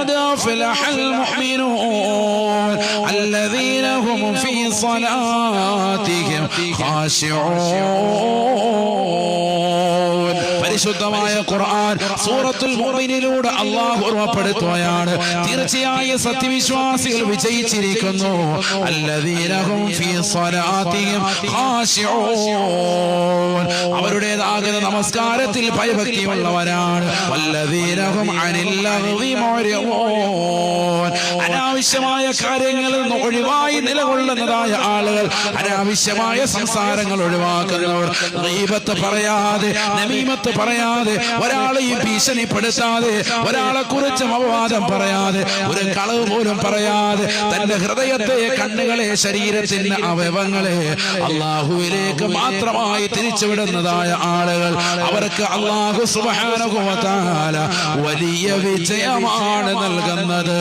قد أفلح المؤمنون الذين هم في صلاتهم خاشعون. പരിശുദ്ധമായ ഖുർആൻ സൂറത്തുൽ മുഅ്മിനിലൂടെ അല്ലാഹു ഓർമ്മപ്പെടുത്തുകയാണ്, തീർച്ചയായും സത്യവിശ്വാസികൾ വിജയിച്ചിരിക്കുന്നു. അല്ലദീന ഹും ഫീ സ്വലാത്തിഹിം ഖാശിഊൻ, അവരുടേതാകുന്ന നമസ്കാരത്തിൽ ഭയഭക്തിയുള്ളവരാണ്. വല്ലദീന ഹും അനിൽ ലഗ്വി മുഅ്രിദൂൻ, അനാവശ്യമായ കാര്യങ്ങളിൽ നിന്ന് ഒഴിവായി നിലകൊള്ളുന്നതായ ആളുകൾ, അനാവശ്യമായ സംസാരങ്ങൾ ഒഴിവാക്കുന്നവർ, ഗീബത്ത് പറയാതെ നമീമത്ത് പറയാതെ, ഒരാളെയും ഭീഷണിപ്പെടുത്താതെ, ഒരാളെ കുറിച്ചും അപവാദം പറയാതെ, ഒരു കളവ് പോലും പറയാതെ, തന്റെ ഹൃദയത്തെ, കണ്ണുകളെ, ശരീരത്തിന്റെ അവയവങ്ങളെ അല്ലാഹുവിലേക്ക് മാത്രമായി തിരിച്ചുവിടുന്നതായ ആളുകൾ, അവർക്ക് അല്ലാഹു സുബ്ഹാനഹു വ തആല വലിയ വിജയമാണ് നൽകുന്നത്.